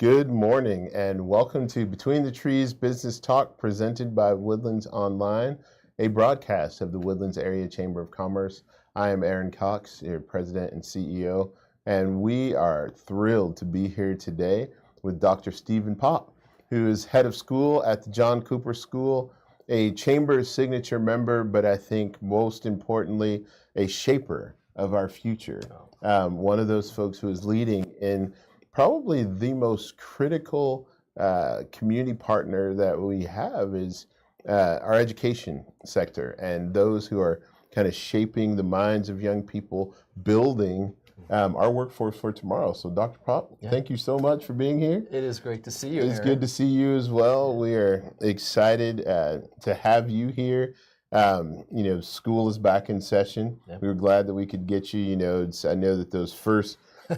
Good morning and welcome to Between the Trees Business Talk presented by Woodlands Online, a broadcast of the Woodlands Area Chamber of Commerce. I am Aaron Cox, your President and CEO, and we are thrilled to be here today with Dr. Stephen Popp, who is head of school at the John Cooper School, a Chamber signature member, but I think most importantly, a shaper of our future. One of those folks who is leading in probably the most critical community partner that we have is our education sector and those who are kind of shaping the minds of young people, building our workforce for tomorrow. So Dr. Popp, thank you so much for being here. It is great to see you, It's Aaron. good to see you as well. We are excited to have you here. School is back in session. We were glad that we could get you. I know that those first 4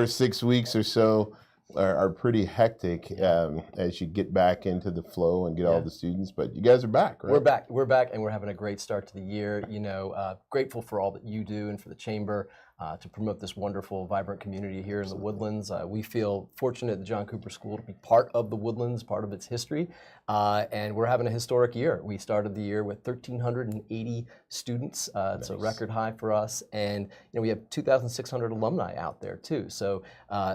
to 6 weeks or so are pretty hectic as you get back into the flow and get all the students, but you guys are back, right? We're back, and we're having a great start to the year. Grateful for all that you do and for the Chamber to promote this wonderful, vibrant community here in the Woodlands. We feel fortunate at the John Cooper School to be part of the Woodlands, part of its history, and we're having a historic year. We started the year with 1,380 students. It's a record high for us, and we have 2,600 alumni out there too. So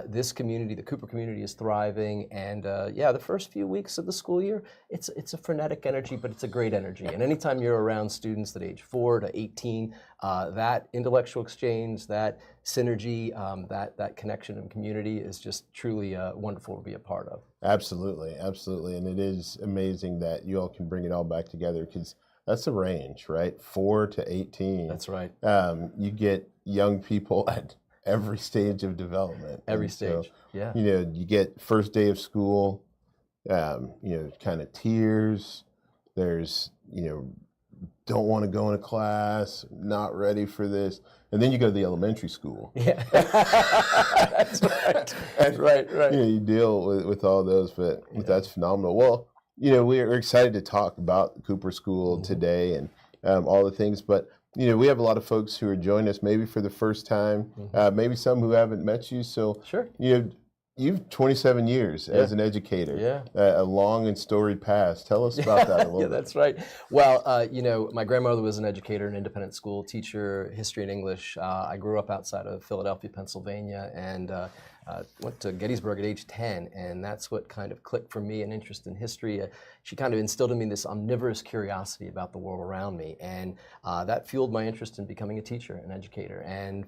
this community, the Cooper community, is thriving, and the first few weeks of the school year, it's a frenetic energy, but it's a great energy. And anytime you're around students at age 4 to 18, that intellectual exchange, that synergy, that connection and community is just truly wonderful to be a part of. Absolutely, absolutely, and it is amazing that you all can bring it all back together because that's the range, right? 4 to 18. That's right. You get young people at every stage of development. Every stage, yeah. You get first day of school, kind of tears. There's, don't want to go into class, not ready for this. And then you go to the elementary school. Yeah, that's right. And, right. You deal with all those, but that's phenomenal. Well, we're excited to talk about Cooper School today and all the things, but we have a lot of folks who are joining us maybe for the first time, maybe some who haven't met you. So, sure. You've 27 years as an educator, a long and storied past. Tell us about that a little bit. That's right. Well, my grandmother was an educator, an independent school teacher, history and English. I grew up outside of Philadelphia, Pennsylvania, and went to Gettysburg at age 10, and that's what kind of clicked for me, an interest in history. She kind of instilled in me this omnivorous curiosity about the world around me, and that fueled my interest in becoming a teacher, an educator. And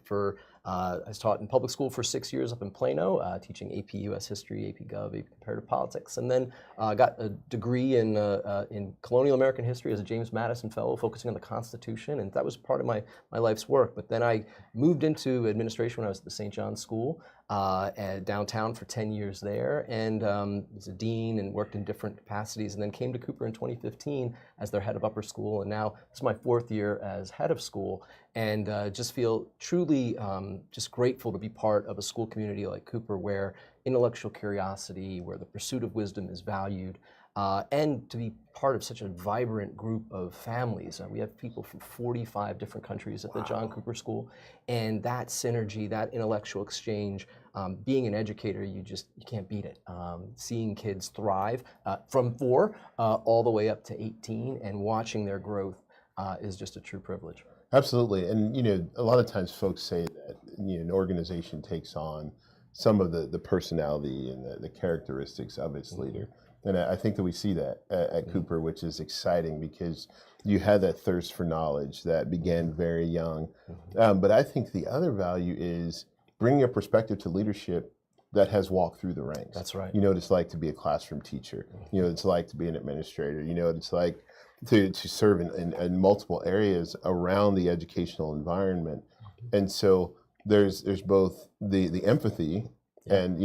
I was taught in public school for 6 years up in Plano, teaching AP US History, AP Gov, AP Comparative Politics, and then got a degree in colonial American history as a James Madison Fellow, focusing on the Constitution, and that was part of my life's work. But then I moved into administration when I was at the St. John's School, downtown for 10 years there, and was a dean and worked in different capacities, and then came to Cooper in 2015 as their head of upper school, and now this is my 4th year as head of school, and just feel truly just grateful to be part of a school community like Cooper where intellectual curiosity, where the pursuit of wisdom is valued, and to be part of such a vibrant group of families. We have people from 45 different countries at the John Cooper School, and that synergy, that intellectual exchange, being an educator, you can't beat it. Seeing kids thrive from 4 all the way up to 18 and watching their growth is just a true privilege. Absolutely, and a lot of times folks say that an organization takes on some of the personality and the characteristics of its leader. And I think that we see that at Cooper, which is exciting because you had that thirst for knowledge that began very young. But I think the other value is bringing a perspective to leadership that has walked through the ranks. That's right. You know what it's like to be a classroom teacher. You know what it's like to be an administrator. You know what it's like to serve in multiple areas around the educational environment. And so there's both the empathy and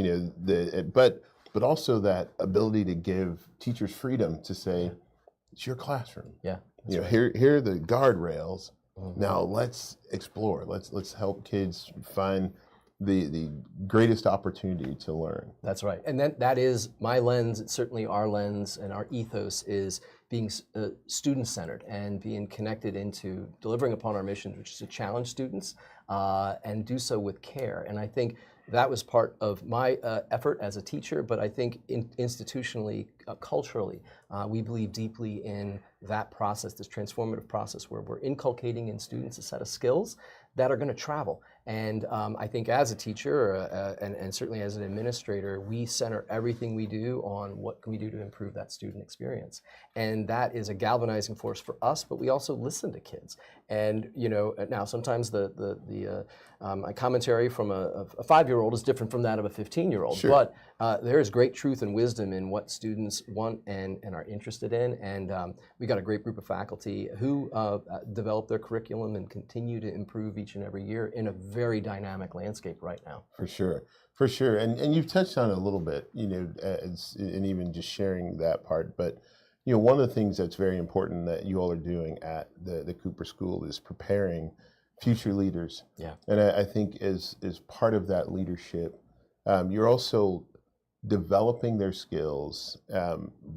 but also that ability to give teachers freedom to say, it's your classroom. Yeah. Right. Here are the guardrails. Now let's explore. Let's help kids find the greatest opportunity to learn. That's right. And that is my lens. It's certainly our lens, and our ethos is being student-centered and being connected into delivering upon our mission, which is to challenge students and do so with care. And I think that was part of my effort as a teacher, but I think institutionally, culturally, we believe deeply in that process, this transformative process where we're inculcating in students a set of skills that are going to travel. And I think as a teacher and certainly as an administrator, we center everything we do on what can we do to improve that student experience. And that is a galvanizing force for us, but we also listen to kids. And now sometimes my commentary from a 5-year-old is different from that of a 15-year-old. Sure. But there is great truth and wisdom in what students want and are interested in. And we got a great group of faculty who develop their curriculum and continue to improve each and every year in a very dynamic landscape right now. For sure, for sure. And you've touched on it a little bit, and even just sharing that part. But one of the things that's very important that you all are doing at the Cooper School is preparing future leaders. Yeah. And I think as part of that leadership, you're also developing their skills,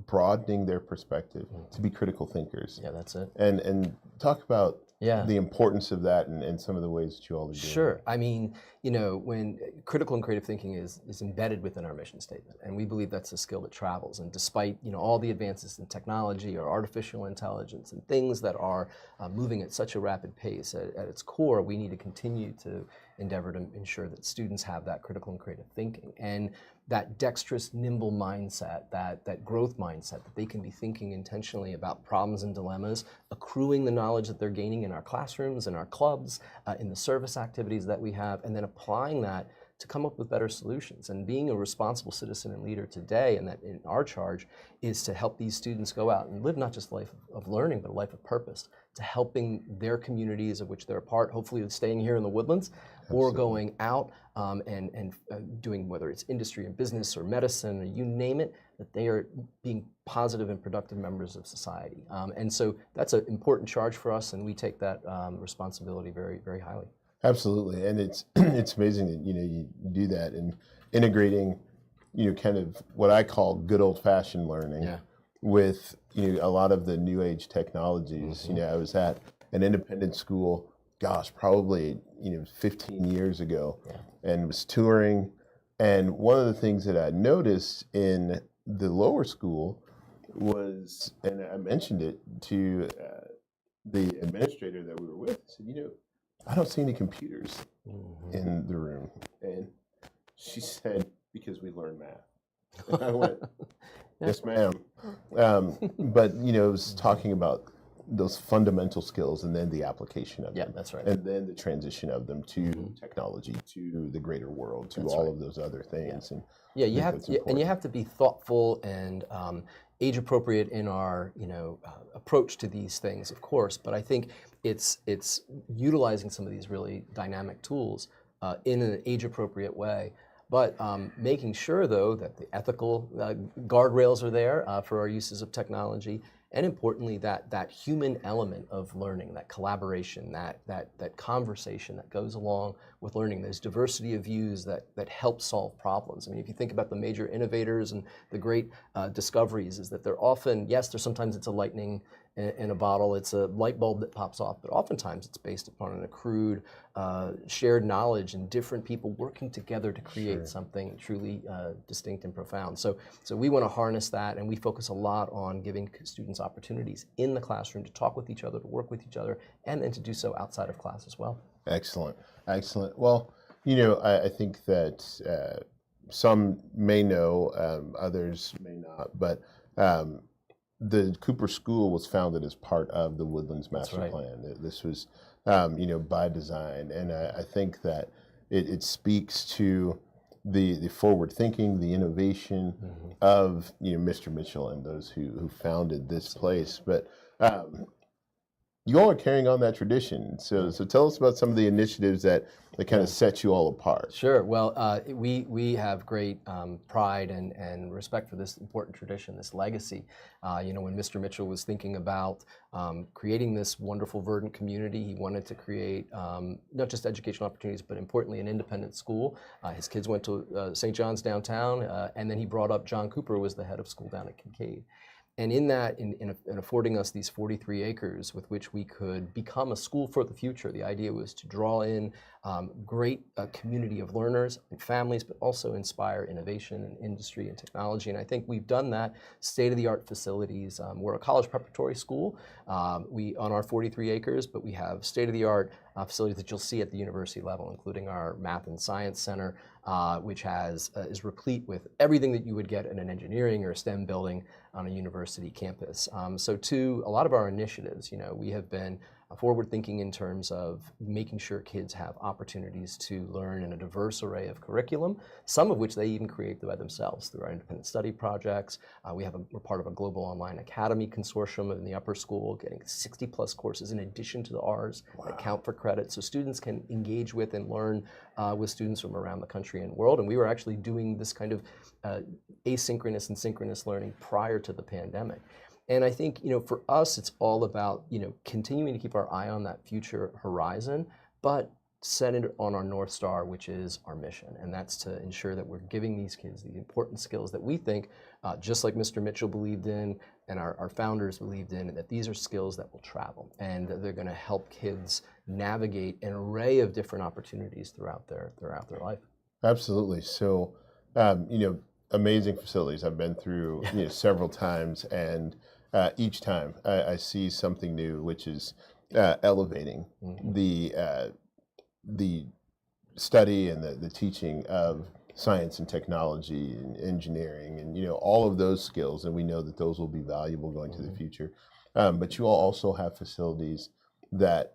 broadening their perspective to be critical thinkers. Yeah, that's it. And talk about Yeah. the importance of that and some of the ways that you all are doing. Sure. I mean, when critical and creative thinking is embedded within our mission statement, and we believe that's a skill that travels. And despite all the advances in technology or artificial intelligence and things that are moving at such a rapid pace, at its core, we need to continue to endeavor to ensure that students have that critical and creative thinking and that dexterous, nimble mindset, that growth mindset, that they can be thinking intentionally about problems and dilemmas, accruing the knowledge that they're gaining in our classrooms, in our clubs, in the service activities that we have, and then applying that to come up with better solutions. And being a responsible citizen and leader today, and that in our charge, is to help these students go out and live not just a life of learning, but a life of purpose, to helping their communities of which they're a part, hopefully staying here in the Woodlands, or going out and doing, whether it's industry and business or medicine or you name it, that they are being positive and productive members of society. And so that's an important charge for us, and we take that responsibility very, very highly. Absolutely, and it's it's amazing that you do that and integrating kind of what I call good old-fashioned learning with a lot of the new age technologies. Mm-hmm. I was at an independent school, probably 15 years ago, and was touring. And one of the things that I noticed in the lower school was, and I mentioned it to the administrator that we were with, I said, I don't see any computers in the room. And she said, because we learn math. And I went, yes, ma'am. But, it was talking about those fundamental skills and then the application of them. Yeah, that's right. And then the transition of them to technology, to the greater world, to all of those other things. Yeah. And you have to be thoughtful and age appropriate in our approach to these things, of course. But I think it's utilizing some of these really dynamic tools in an age appropriate way. But making sure, though, that the ethical guardrails are there for our uses of technology, and importantly, that human element of learning, that collaboration, that conversation that goes along with learning, there's diversity of views that help solve problems. I mean, if you think about the major innovators and the great discoveries, is that they're often, sometimes it's a lightning in a bottle, it's a light bulb that pops off, but oftentimes it's based upon an accrued, shared knowledge and different people working together to create something truly distinct and profound. So we want to harness that, and we focus a lot on giving students opportunities in the classroom to talk with each other, to work with each other, and then to do so outside of class as well. Excellent, excellent. Well, I think that some may know, others may not, but the Cooper School was founded as part of the Woodlands Master Plan. This was, by design, and I think that it speaks to the forward thinking, the innovation of Mr. Mitchell and those who founded this place. But you all are carrying on that tradition. So tell us about some of the initiatives that kind of set you all apart. Sure. Well, we have great pride and respect for this important tradition, this legacy. When Mr. Mitchell was thinking about creating this wonderful, verdant community, he wanted to create not just educational opportunities, but importantly, an independent school. His kids went to St. John's downtown, and then he brought up John Cooper, who was the head of school down at Kincaid. And in that, in affording us these 43 acres with which we could become a school for the future, the idea was to draw in great community of learners and families, but also inspire innovation in industry and technology. And I think we've done that. State-of-the-art facilities. We're a college preparatory school. We on our 43 acres, but we have state-of-the-art facilities that you'll see at the university level, including our Math and Science Center, which is replete with everything that you would get in an engineering or a STEM building on a university campus. So too, a lot of our initiatives, we have been forward thinking in terms of making sure kids have opportunities to learn in a diverse array of curriculum, some of which they even create by themselves through our independent study projects. We're part of a global online academy consortium in the upper school, getting 60 plus courses in addition to the R's that count for credit, so students can engage with and learn with students from around the country and world. And we were actually doing this kind of asynchronous and synchronous learning prior to the pandemic. And I think, for us, it's all about, continuing to keep our eye on that future horizon, but set it on our North Star, which is our mission. And that's to ensure that we're giving these kids the important skills that we think, just like Mr. Mitchell believed in and our founders believed in, that these are skills that will travel and that they're going to help kids navigate an array of different opportunities throughout their life. Absolutely. So, amazing facilities I've been through several times, and each time I see something new, which is elevating the study and the teaching of science and technology and engineering and all of those skills, and we know that those will be valuable going to the future. But you all also have facilities that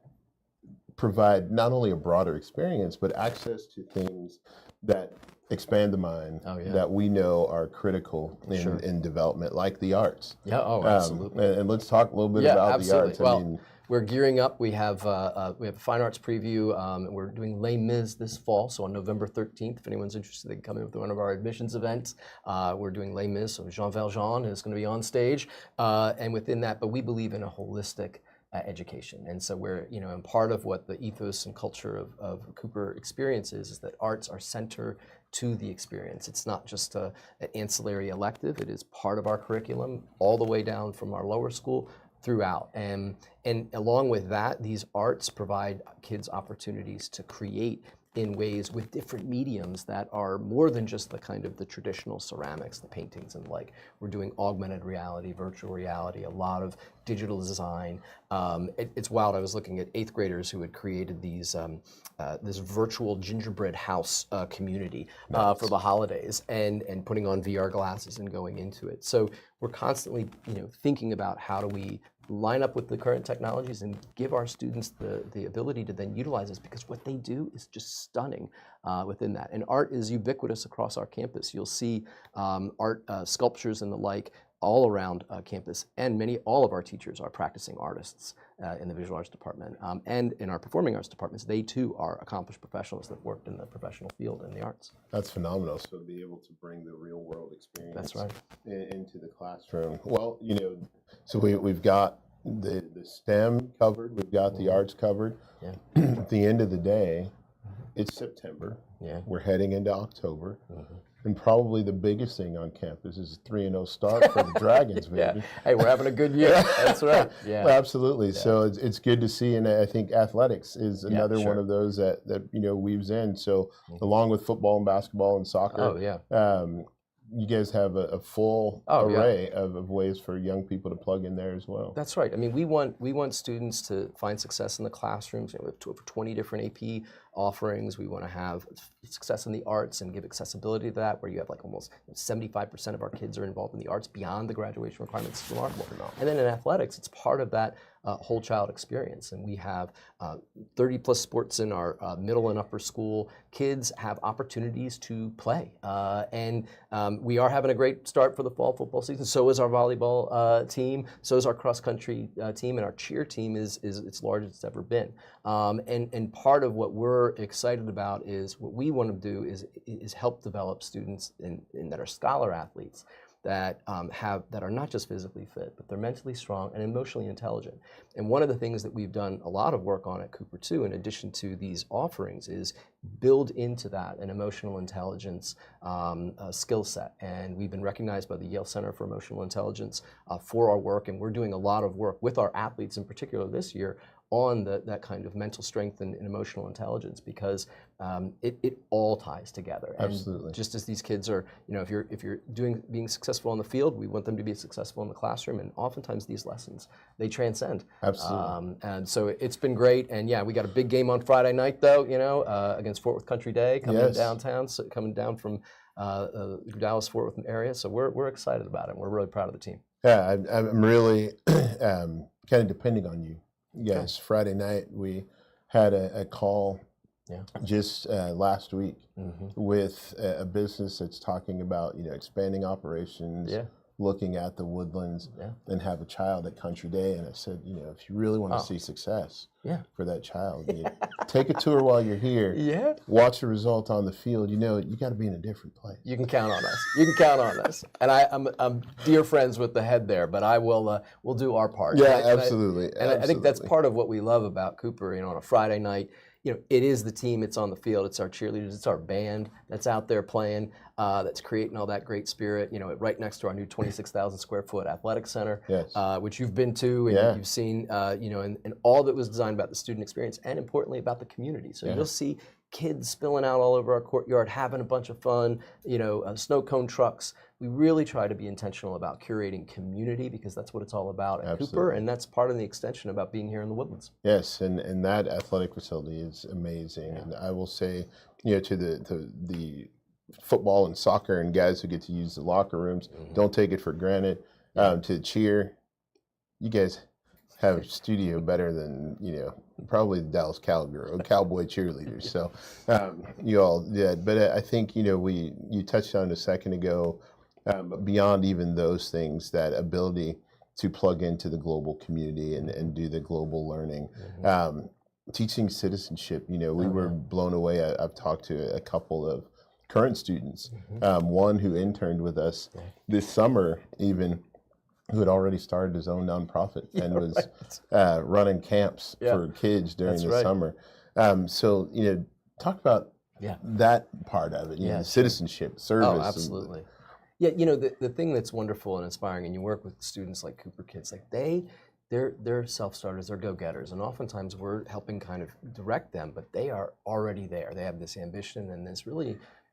provide not only a broader experience, but access to things that expand the mind, that we know are critical in development, like the arts. Yeah, absolutely. And let's talk a little bit about the arts. Well, we're gearing up. We have a fine arts preview. We're doing Les Mis this fall, so on November 13th, if anyone's interested, they can come in with one of our admissions events. We're doing Les Mis, so Jean Valjean is going to be on stage, and within that, but we believe in a holistic education. And so we're, and part of what the ethos and culture of Cooper experience is that arts are center to the experience. It's not just an ancillary elective. It is part of our curriculum all the way down from our lower school throughout. And along with that, these arts provide kids opportunities to create in ways with different mediums that are more than just the kind of the traditional ceramics, the paintings and like. We're doing augmented reality, virtual reality, a lot of digital design. It's wild. I was looking at 8th graders who had created these this virtual gingerbread house community for the holidays, and putting on VR glasses and going into it. So we're constantly thinking about how do we line up with the current technologies and give our students the ability to then utilize this, because what they do is just stunning within that. And art is ubiquitous across our campus. You'll see art sculptures and the like all around campus, and all of our teachers are practicing artists in the visual arts department, and in our performing arts departments. They too are accomplished professionals that worked in the professional field in the arts. That's phenomenal. So to be able to bring the real world experience That's right. into the classroom. Well, so we've got the STEM covered, we've got the arts covered. Yeah. At the end of the day, it's September. Yeah. We're heading into October. And probably the biggest thing on campus is a 3-0 start for the Dragons, baby. Hey, we're having a good year. That's right. Yeah. Well, absolutely. Yeah. So it's good to see, and I think athletics is another one of those that weaves in. So along with football and basketball and soccer, you guys have a full array of ways for young people to plug in there as well. That's right. I mean, we want students to find success in the classrooms. We have over 20 different AP offerings. We want to have success in the arts and give accessibility to that, where you have like almost 75% of our kids are involved in the arts beyond the graduation requirements. It's remarkable. And then in athletics, it's part of that whole child experience. And we have 30 plus sports in our middle and upper school. Kids have opportunities to play. And we are having a great start for the fall football season. So is our volleyball team. So is our cross country team. And our cheer team is its largest it's ever been. And part of what we're excited about is what we want to do is help develop students that are scholar athletes that that are not just physically fit, but they're mentally strong and emotionally intelligent. And one of the things that we've done a lot of work on at Cooper too, in addition to these offerings, is build into that an emotional intelligence skill set. And we've been recognized by the Yale Center for Emotional Intelligence for our work, and we're doing a lot of work with our athletes in particular this year on that kind of mental strength and emotional intelligence, because it all ties together. And Absolutely. just as these kids are, if you're being successful on the field, we want them to be successful in the classroom, and oftentimes these lessons, they transcend. Absolutely. And so it's been great, and yeah, we got a big game on Friday night though, against Fort Worth Country Day, coming downtown, coming down from the Dallas Fort Worth area. So we're excited about it. We're really proud of the team. Yeah, I'm really kind of depending on you. Yes, Friday night we had a call just last week with a business that's talking about expanding operations, looking at the Woodlands, and have a child at Country Day. And I said, if you really want to see success for that child, take a tour while you're here. Watch the result on the field. You got to be in a different place. You can count on us. You can count on us. And I'm dear friends with the head there, but I will we'll do our part. Yeah, absolutely. And I think that's part of what we love about Cooper. On a Friday night, it is the team. It's on the field. It's our cheerleaders. It's our band that's out there playing. That's creating all that great spirit. Right next to our new 26,000 square foot athletic center, which you've been to and you've seen. And all that was designed about the student experience, and importantly about the community. So you'll see kids spilling out all over our courtyard, having a bunch of fun. Snow cone trucks. We really try to be intentional about curating community, because that's what it's all about at Cooper, and that's part of the extension about being here in the Woodlands. Yes, and that athletic facility is amazing. And I will say, to the football and soccer and guys who get to use the locker rooms, don't take it for granted. To cheer, you guys have a studio better than probably the Dallas Cowboy cheerleaders. So you all did, but I think you touched on it a second ago. Beyond even those things, that ability to plug into the global community and do the global learning, teaching citizenship. We were blown away. I've talked to a couple of current students, one who interned with us this summer, even, who had already started his own nonprofit and was running camps for kids during the summer. So talk about that part of it. Citizenship, service. Oh, absolutely. Yeah, the thing that's wonderful and inspiring, and you work with students like Cooper kids, like they're self-starters, they're go-getters, and oftentimes we're helping kind of direct them, but they are already there. They have this ambition and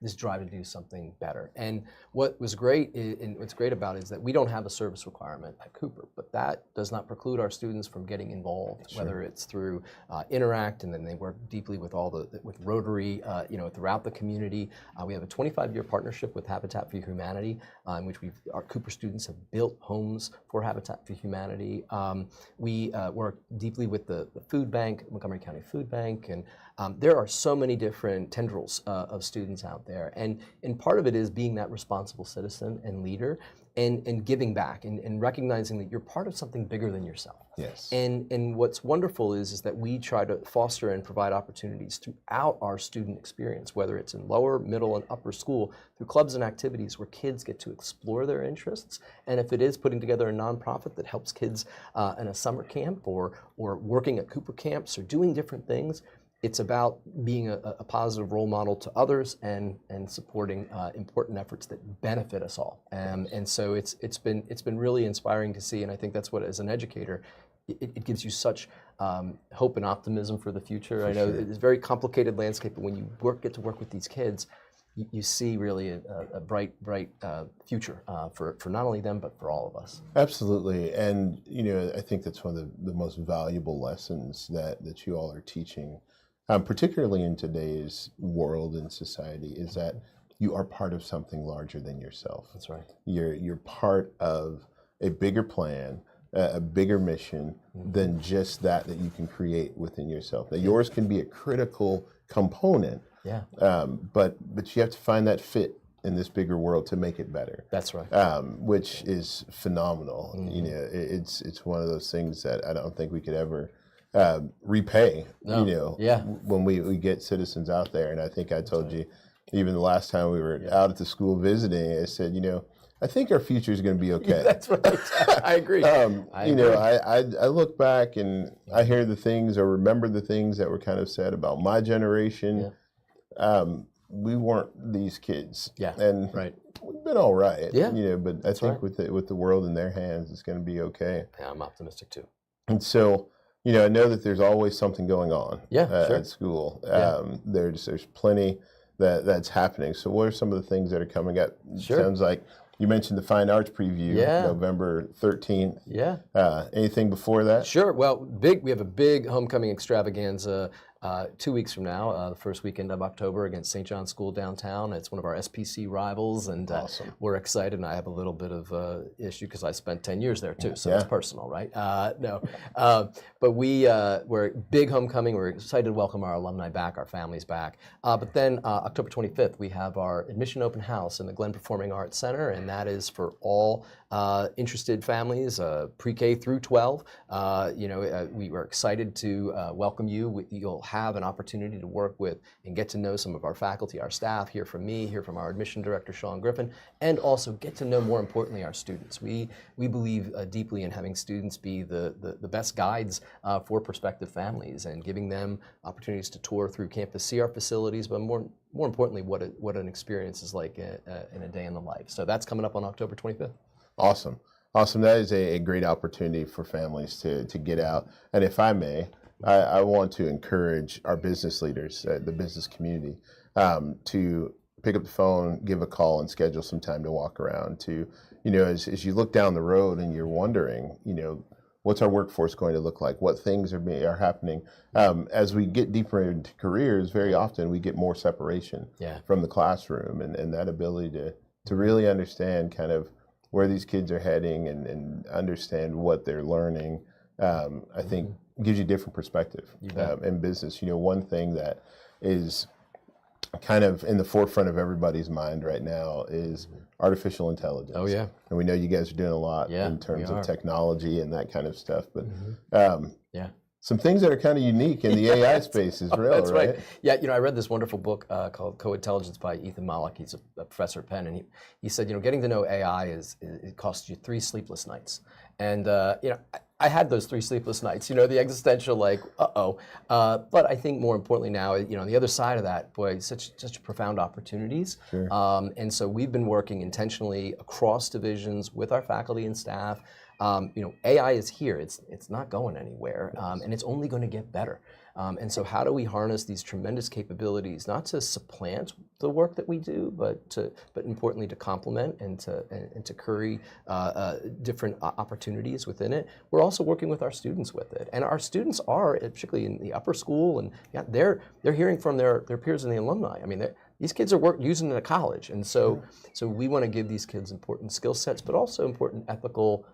this drive to do something better. And what was great, and what's great about it, is that we don't have a service requirement at Cooper, but that does not preclude our students from getting involved, whether it's through Interact, and then they work deeply with with Rotary, throughout the community. We have a 25-year partnership with Habitat for Humanity, in which our Cooper students have built homes for Habitat for Humanity. We work deeply with the food bank, Montgomery County Food Bank, and there are so many different tendrils of students out there, and part of it is being that responsible citizen and leader, and giving back, and recognizing that you're part of something bigger than yourself. Yes. And what's wonderful is that we try to foster and provide opportunities throughout our student experience, whether it's in lower, middle, and upper school, through clubs and activities where kids get to explore their interests. And if it is putting together a nonprofit that helps kids in a summer camp, or working at Cooper camps, or doing different things, it's about being a positive role model to others, and supporting important efforts that benefit us all. And so it's been really inspiring to see, and I think that's what, as an educator, it gives you such hope and optimism for the future. I know it's a very complicated landscape, but when you get to work with these kids, you see really a bright future for not only them, but for all of us. Absolutely. And I think that's one of the most valuable lessons that you all are teaching, particularly in today's world and society, is that you are part of something larger than yourself. That's right. You're part of a bigger plan, a bigger mission than just that you can create within yourself. Now, yours can be a critical component, but you have to find that fit in this bigger world to make it better. That's right. Which is phenomenal. It's one of those things that I don't think we could ever repay, when we get citizens out there. And I think I told you, even the last time we were out at the school visiting, I said, I think our future is going to be okay. That's right. I agree. I look back and I hear the things or remember the things that were kind of said about my generation. We weren't these kids. And we've been all right. But I think with the world in their hands, it's going to be okay. Yeah, I'm optimistic too. And so, I know that there's always something going on at school. There's plenty that's happening. So what are some of the things that are coming up? Sounds like you mentioned the Fine Arts Preview, November 13th. Anything before that? Sure. Well, we have a big homecoming extravaganza 2 weeks from now, the first weekend of October against St. John's School downtown. It's one of our SPC rivals, and we're excited. And I have a little bit of issue because I spent 10 years there too, so it's personal, right? But we're big homecoming. We're excited to welcome our alumni back, our families back. But then October 25th, we have our admission open house in the Glenn Performing Arts Center, and that is for all interested families, pre-K through 12. We were excited to welcome you. You'll have an opportunity to work with and get to know some of our faculty, our staff, hear from me, hear from our admission director, Sean Griffin, and also get to know, more importantly, our students. We believe deeply in having students be the best guides for prospective families and giving them opportunities to tour through campus, see our facilities, but more importantly, what an experience is like in a day in the life. So that's coming up on October 25th. Awesome. That is a great opportunity for families to get out. And if I may, I want to encourage our business leaders, the business community, to pick up the phone, give a call, and schedule some time to walk around. To, as you look down the road and you're wondering, what's our workforce going to look like? What things are happening? As we get deeper into careers, very often we get more separation from the classroom, and that ability to really understand kind of where these kids are heading and understand what they're learning, I think gives you a different perspective in business. One thing that is kind of in the forefront of everybody's mind right now is artificial intelligence. Oh, yeah. And we know you guys are doing a lot in terms of technology and that kind of stuff. But some things that are kind of unique in the AI space is real, that's right? Yeah, I read this wonderful book called Co-Intelligence by Ethan Malik. He's a professor at Penn, and he said, getting to know AI it costs you 3 sleepless nights. And I had those 3 sleepless nights. The existential but I think more importantly now, on the other side of that, boy, such profound opportunities. And so we've been working intentionally across divisions with our faculty and staff. AI is here. It's not going anywhere, and it's only going to get better. And so how do we harness these tremendous capabilities, not to supplant the work that we do, but importantly to complement and to curry different opportunities within it. We're also working with our students with it, and our students are, particularly in the upper school, and they're hearing from their peers and the alumni. I mean, these kids are using it at college, and so we want to give these kids important skill sets, but also important ethical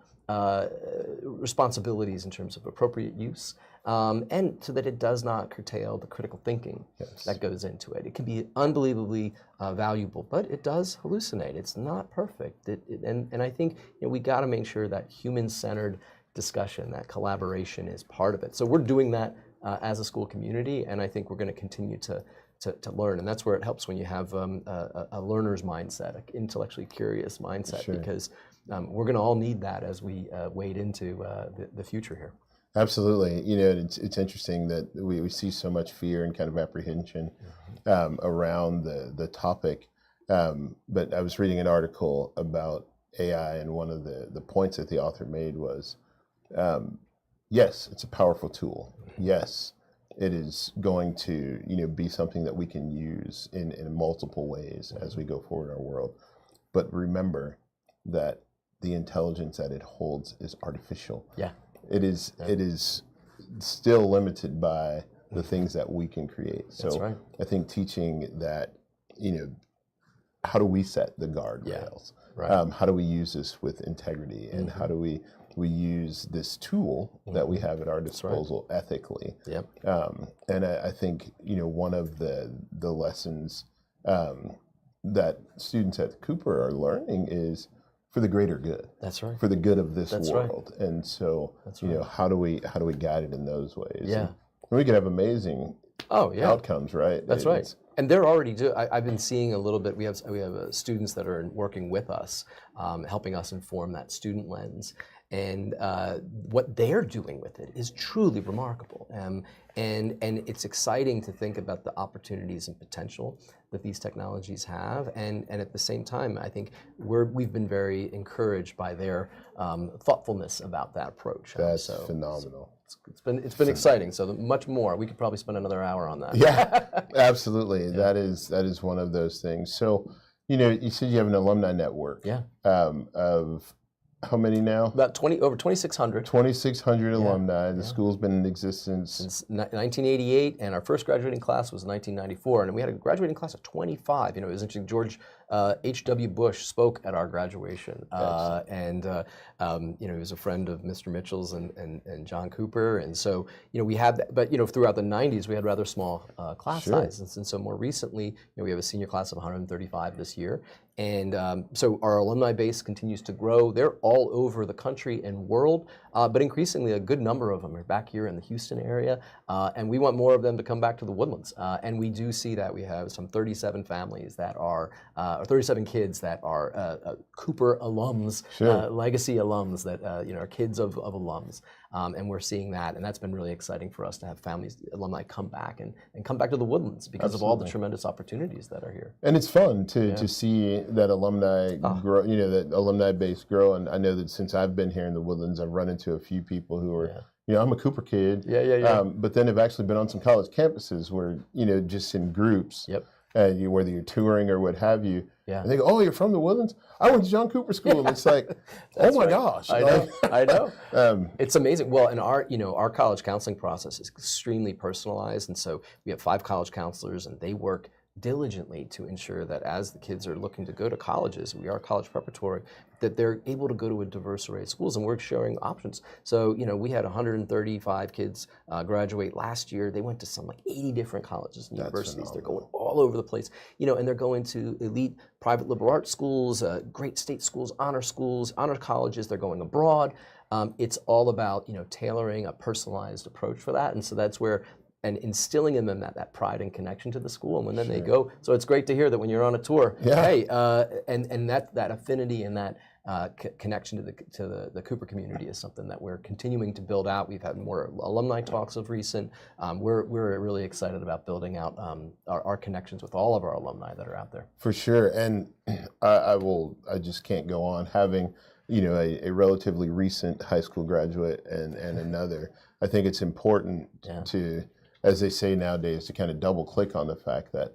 responsibilities in terms of appropriate use, and so that it does not curtail the critical thinking that goes into it. It can be unbelievably valuable, but it does hallucinate. It's not perfect. And I think we got to make sure that human-centered discussion, that collaboration is part of it. So we're doing that as a school community, and I think we're going to continue to learn, and that's where it helps when you have a learner's mindset, an intellectually curious mindset, because we're going to all need that as we wade into the future here. Absolutely. It's interesting that we see so much fear and kind of apprehension around the topic. But I was reading an article about AI, and one of the points that the author made was, yes, it's a powerful tool. Yes, it is going to be something that we can use in multiple ways as we go forward in our world. But remember that the intelligence that it holds is artificial. It is still limited by the things that we can create. So I think teaching that, how do we set the guardrails? How do we use this with integrity, and how do we use this tool that we have at our disposal ethically? And I think one of the lessons that students at Cooper are learning is for the greater good. For the good of this world. And so how do we guide it in those ways? And we can have amazing outcomes, right? That's right. And they're already doing. I've been seeing a little bit. We have students that are working with us, helping us inform that student lens, and what they're doing with it is truly remarkable. And it's exciting to think about the opportunities and potential that these technologies have, and at the same time, I think we've been very encouraged by their thoughtfulness about that approach. That's phenomenal. It's been exciting. So much more. We could probably spend another hour on that. Yeah, absolutely. Yeah. That is one of those things. So, you said you have an alumni network. Yeah. Of how many now? About over 2,600. 2,600 alumni. The school's been in existence since 1988, and our first graduating class was 1994, and we had a graduating class of 25. It was interesting. George H.W. Bush spoke at our graduation, and he was a friend of Mr. Mitchell's and John Cooper, and so we had that. But throughout the 90s, we had rather small class sizes, and so more recently, we have a senior class of 135 this year. And so our alumni base continues to grow. They're all over the country and world, but increasingly a good number of them are back here in the Houston area, and we want more of them to come back to the Woodlands. And we do see that. We have some 37 families that are, or 37 kids that are Cooper alums, legacy alums that are kids of alums. And we're seeing that, and that's been really exciting for us to have families, alumni come back and come back to the Woodlands because of all the tremendous opportunities that are here. And it's fun to see that alumni grow, that alumni base grow. And I know that since I've been here in the Woodlands, I've run into a few people who are, I'm a Cooper kid, but then have actually been on some college campuses where, just in groups. Whether you're touring or what have you, and they go, "Oh, you're from the Woodlands? I went to John Cooper School." And it's like, oh my gosh! I know. It's amazing. Well, and our college counseling process is extremely personalized, and so we have 5 college counselors, and they work diligently to ensure that as the kids are looking to go to colleges, we are college preparatory, that they're able to go to a diverse array of schools, and we're showing options. So, we had 135 kids graduate last year. They went to some 80 different colleges and universities. They're going all over the place, and they're going to elite private liberal arts schools, great state schools, honor colleges. They're going abroad. It's all about, tailoring a personalized approach for that. And so that's where, and instilling in them that pride and connection to the school, and when then they go. So it's great to hear that when you're on a tour, hey, and that affinity and that connection to the Cooper community is something that we're continuing to build out. We've had more alumni talks of recent. We're really excited about building out our connections with all of our alumni that are out there. For sure, and I just can't go on having a relatively recent high school graduate and another. I think it's important to, as they say nowadays, to kind of double click on the fact that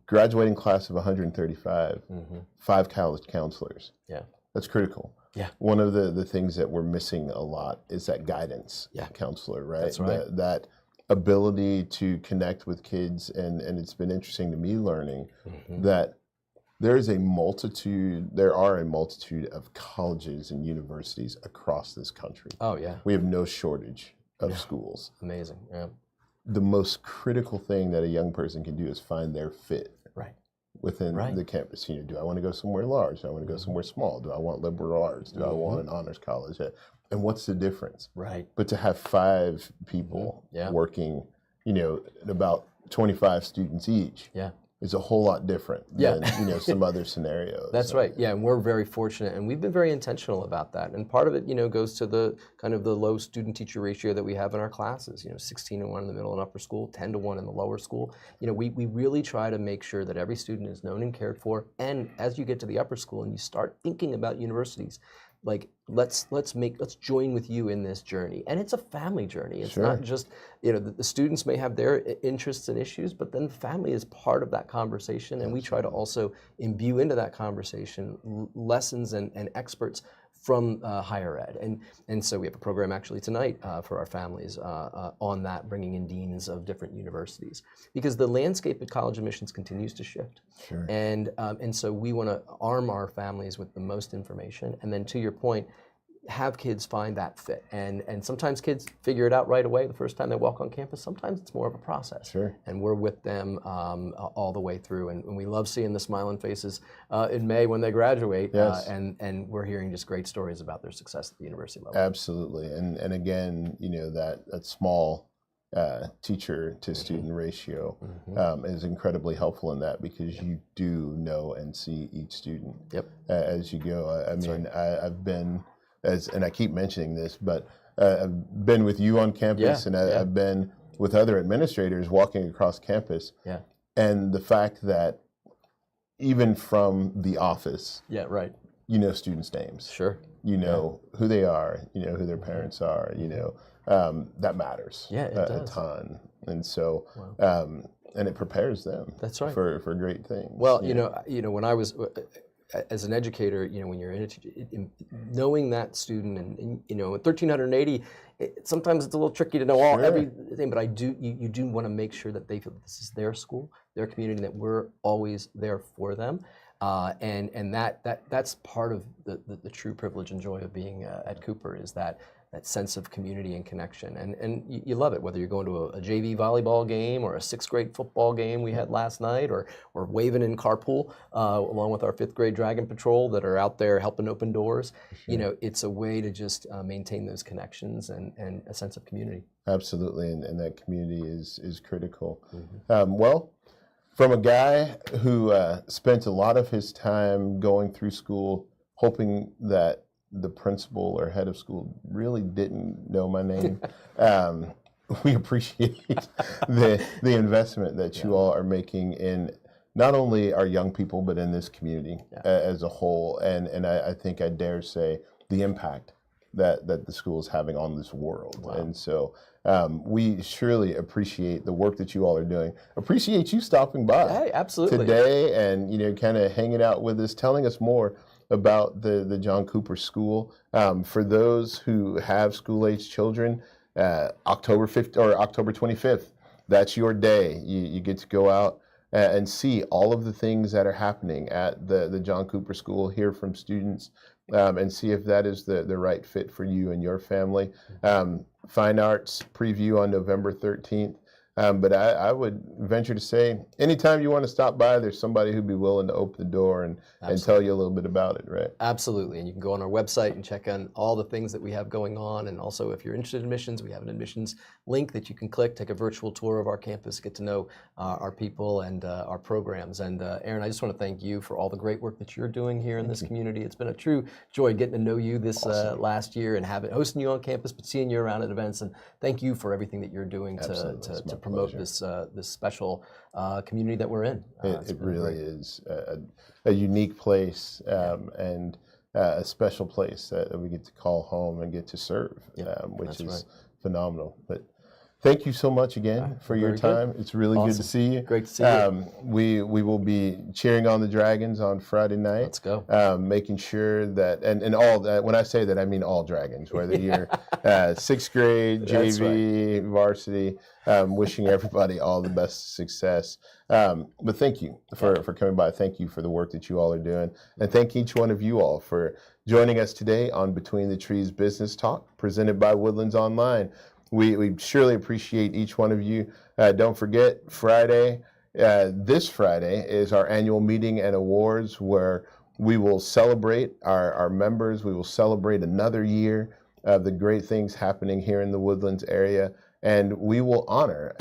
graduating class of 135, 5 college counselors. That's critical. One of the things that we're missing a lot is that guidance counselor, right? That's right. That ability to connect with kids, and it's been interesting to me learning that there are a multitude of colleges and universities across this country. Oh yeah. We have no shortage of schools. Amazing. Yeah. The most critical thing that a young person can do is find their fit within the campus. Do I want to go somewhere large? Do I want to go somewhere small? Do I want liberal arts? Do I want an honors college? And what's the difference? Right. But to have 5 people working, about 25 students each. Is a whole lot different than some other scenarios. That's right. Yeah, and we're very fortunate, and we've been very intentional about that. And part of it, goes to the kind of the low student-teacher ratio that we have in our classes. 16-1 in the middle and upper school, 10-1 in the lower school. We really try to make sure that every student is known and cared for. And as you get to the upper school and you start thinking about universities, let's join with you in this journey. And it's a family journey. It's not just, the students may have their interests and issues, but then the family is part of that conversation. And we try to also imbue into that conversation lessons and experts from higher ed. And so we have a program actually tonight for our families on that, bringing in deans of different universities. Because the landscape at college admissions continues to shift. And so we want to arm our families with the most information. And then to your point, have kids find that fit. And sometimes kids figure it out right away the first time they walk on campus. Sometimes it's more of a process. And we're with them all the way through. And we love seeing the smiling faces in May when they graduate. And we're hearing just great stories about their success at the university level. Absolutely. And again, that small teacher to student ratio Mm-hmm. is incredibly helpful in that, because you do know and see each student Yep. as you go. I That's mean, right. I've been, and I keep mentioning this, but I've been with you on Yeah. campus, and Yeah. I've been with other administrators walking across campus, Yeah. and the fact that even from the office, Yeah. Right. you know students' names, Sure. you Yeah. know who they are, you know who their Mm-hmm. parents are, you know, that matters Yeah, it a does. ton. And so, Wow. and it prepares them That's right. for great things. Well, you know. when I was as an educator, when you're knowing that student, and 1,380, sometimes it's a little tricky to know Sure. everything, but you do want to make sure that they feel that this is their school, their community, and that we're always there for them. And that's part of the true privilege and joy of being at Cooper, is that sense of community and connection. And you love it, whether you're going to a JV volleyball game or a 6th grade football game we had last night, or waving in carpool along with our 5th grade Dragon Patrol that are out there helping open doors. Sure. It's a way to just maintain those connections and a sense of community. Absolutely, and that community is critical. Mm-hmm. Well, from a guy who spent a lot of his time going through school hoping that the principal or head of school really didn't know my name, we appreciate the investment that you all are making in not only our young people, but in this community as a whole. And I think I dare say the impact that the school is having on this world. Wow. And so we surely appreciate the work that you all are doing. Appreciate you stopping by Hey, absolutely. today and kind of hanging out with us, telling us more about the John Cooper School. For those who have school-age children, October 5th or October 25th, that's your day. You get to go out and see all of the things that are happening at the John Cooper School, hear from students, and see if that is the right fit for you and your family. Fine Arts preview on November 13th. But I would venture to say, anytime you want to stop by, there's somebody who'd be willing to open the door and tell you a little bit about it, right? Absolutely, and you can go on our website and check on all the things that we have going on, and also if you're interested in admissions, we have an admissions link that you can click, take a virtual tour of our campus, get to know our people and our programs. And Aaron, I just want to thank you for all the great work that you're doing here in this community. It's been a true joy getting to know you this last year and hosting you on campus, but seeing you around at events. And thank you for everything that you're doing to promote this special community that we're in. It really is a unique place and a special place that we get to call home and get to serve, which is phenomenal. But thank you so much again for your time. It's really good to see you. Great to see you. We will be cheering on the Dragons on Friday night. Let's go. Making sure that, and all that, when I say that, I mean all Dragons, whether you're 6th grade, JV, varsity, wishing everybody all the best success. But thank you for coming by. Thank you for the work that you all are doing. And thank each one of you all for joining us today on Between the Trees Business Talk, presented by Woodlands Online. We surely appreciate each one of you. Don't forget, this Friday is our annual meeting and awards, where we will celebrate our members. We will celebrate another year of the great things happening here in the Woodlands area. And we will honor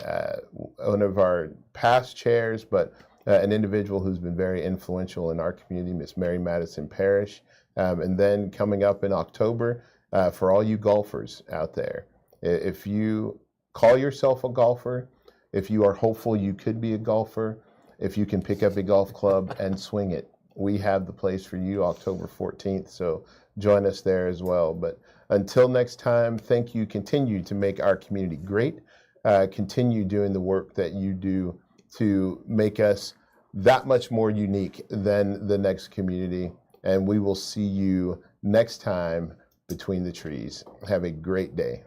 one of our past chairs, but an individual who's been very influential in our community, Miss Mary Madison Parrish. And then coming up in October, for all you golfers out there, if you call yourself a golfer, if you are hopeful you could be a golfer, if you can pick up a golf club and swing it, we have the place for you October 14th. So join us there as well. But until next time, thank you. Continue to make our community great. Continue doing the work that you do to make us that much more unique than the next community. And we will see you next time Between the Trees. Have a great day.